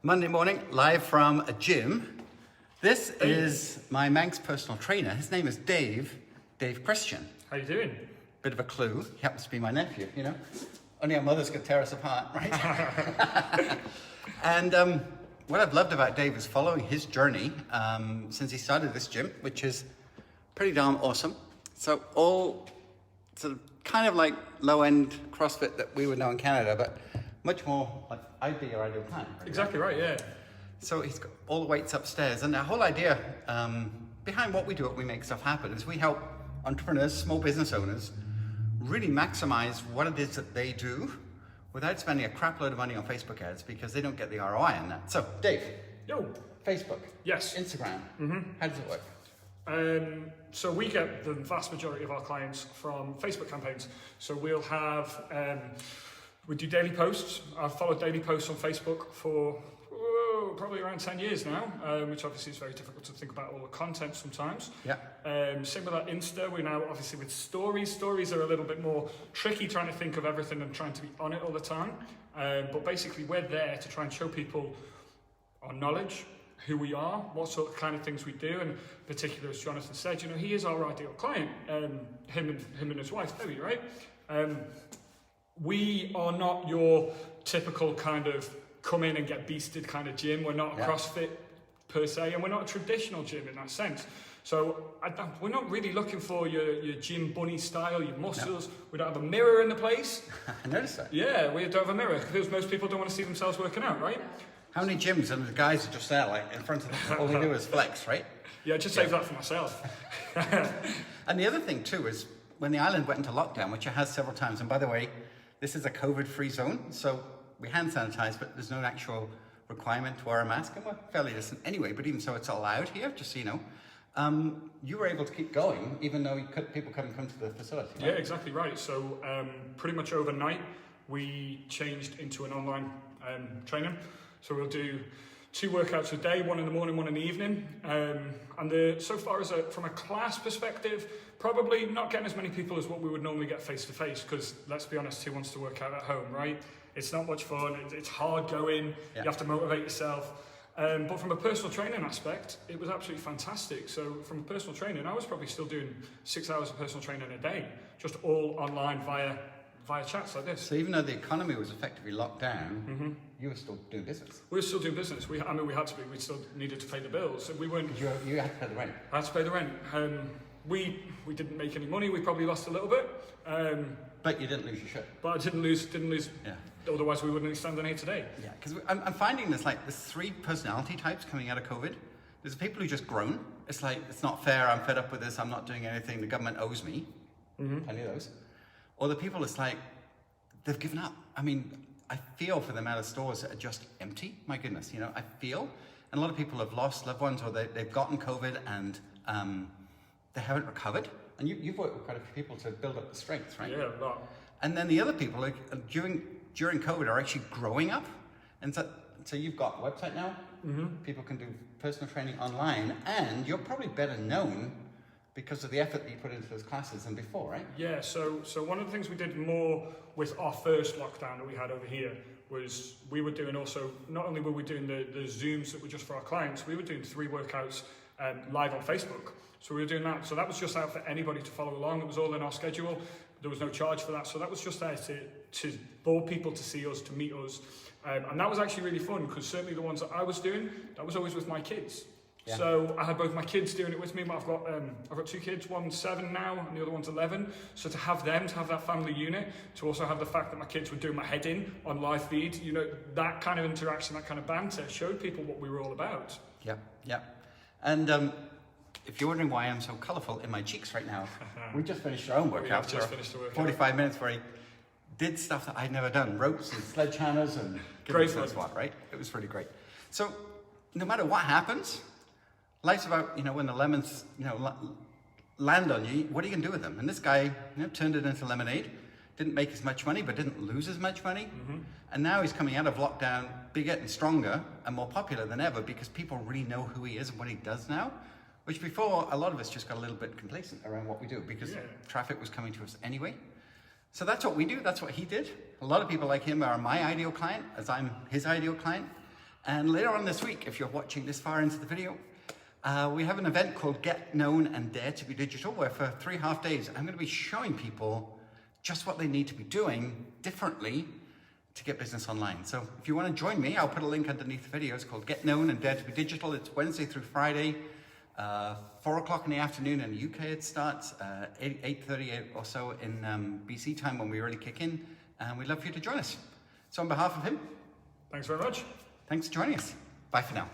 Monday morning, live from a gym. This is my Manx personal trainer. His name is Dave Christian. How you doing? Bit of a clue. He happens to be my nephew, you know. Only our mothers could tear us apart, right? And what I've loved about Dave is following his journey since he started this gym, which is pretty darn awesome. So all sort of kind of like low-end CrossFit that we would know in Canada, but much more like I'd be your ideal client. Right? Exactly right, yeah. So he's got all the weights upstairs, and the whole idea behind what we do at We Make Stuff Happen is we help entrepreneurs, small business owners, really maximize what it is that they do without spending a crap load of money on Facebook ads because they don't get the ROI on that. So, Dave. Yo. Facebook. Yes. Instagram. How does it work? So we get the vast majority of our clients from Facebook campaigns. So we'll have, we do daily posts. I've followed daily posts on Facebook for probably around 10 years now, which obviously is very difficult to think about all the content sometimes. Yeah. Same with our Insta. We're now obviously with stories. Stories are a little bit more tricky, trying to think of everything and trying to be on it all the time. But basically we're there to try and show people our knowledge, who we are, what sort of kind of things we do, and particularly as Jonathan said, you know, he is our ideal client, him and his wife, Debbie, right? We are not your typical kind of come in and get beasted kind of gym. We're not a CrossFit per se, and we're not a traditional gym in that sense. So we're not really looking for your gym bunny style, your muscles. No. We don't have a mirror in the place. I noticed that. Yeah, we don't have a mirror because most people don't want to see themselves working out, right? How many gyms and the guys are just there, like in front of them? All they do is flex, right? Yeah, just save that for myself. And the other thing too is when the island went into lockdown, which it has several times, and by the way, this is a COVID-free zone, so we hand sanitize, but there's no actual requirement to wear a mask, and we're fairly distant anyway, but even so it's allowed here, just so you know. You were able to keep going, even though people couldn't come to the facility, right? Yeah, exactly right. So pretty much overnight, we changed into an online training. So we'll do 2 workouts a day, 1 in the morning, 1 in the evening. And so far as from a class perspective, probably not getting as many people as what we would normally get face to face, because let's be honest, who wants to work out at home, right? It's not much fun, it's hard going, you have to motivate yourself. But from a personal training aspect, it was absolutely fantastic. So from personal training, I was probably still doing 6 hours of personal training a day, just all online via chats like this. So even though the economy was effectively locked down, you were still doing business? We were still doing business. We had to be. We still needed to pay the bills. So we weren't... You had to pay the rent? I had to pay the rent. We didn't make any money. We probably lost a little bit. But you didn't lose your shit? But I didn't lose. Yeah. Otherwise we wouldn't be standing here today. Yeah, because I'm finding there's 3 personality types coming out of COVID. There's the people who just groan. It's like, it's not fair, I'm fed up with this, I'm not doing anything, the government owes me. Plenty of those. Or the people, it's like, they've given up. I mean, I feel for the amount of stores that are just empty. My goodness, you know, I feel. And a lot of people have lost loved ones, or they've gotten COVID and they haven't recovered. And you've worked with quite a few people to build up the strength, right? Yeah, a lot. And then the other people, like, during COVID, are actually growing up. And so you've got a website now. People can do personal training online, and you're probably better known because of the effort that you put into those classes than before, right? Yeah, so one of the things we did more with our first lockdown that we had over here was we were doing also, not only were we doing the Zooms that were just for our clients, we were doing 3 workouts live on Facebook. So we were doing that. So that was just out for anybody to follow along. It was all in our schedule. There was no charge for that. So that was just there for people to see us, to meet us. And that was actually really fun, because certainly the ones that I was doing, that was always with my kids. Yeah. So I had both my kids doing it with me, but I've got 2 kids, one's 7 now, and the other one's 11. So to have that family unit, to also have the fact that my kids were doing my head in on live feed, you know, that kind of interaction, that kind of banter showed people what we were all about. Yeah. And if you're wondering why I'm so colourful in my cheeks right now, we just finished our own workout. We just finished the workout. 45 minutes where he did stuff that I'd never done, ropes and sledgehammers and great fun. What, right? It was pretty great. So no matter what happens, life's about, you know, when the lemons, you know, land on you, what are you going to do with them? And this guy, you know, turned it into lemonade, didn't make as much money, but didn't lose as much money. And now he's coming out of lockdown bigger and stronger and more popular than ever because people really know who he is and what he does now, which before a lot of us just got a little bit complacent around what we do because traffic was coming to us anyway. So that's what we do. That's what he did. A lot of people like him are my ideal client, as I'm his ideal client. And later on this week, if you're watching this far into the video, we have an event called Get Known and Dare to be Digital, where for 3.5 days, I'm going to be showing people just what they need to be doing differently to get business online. So if you want to join me, I'll put a link underneath the video. It's called Get Known and Dare to be Digital. It's Wednesday through Friday, 4 o'clock in the afternoon in the UK it starts, 8:30 or so in BC time when we really kick in. And we'd love for you to join us. So on behalf of him, Thanks very much. thanks for joining us. Bye for now.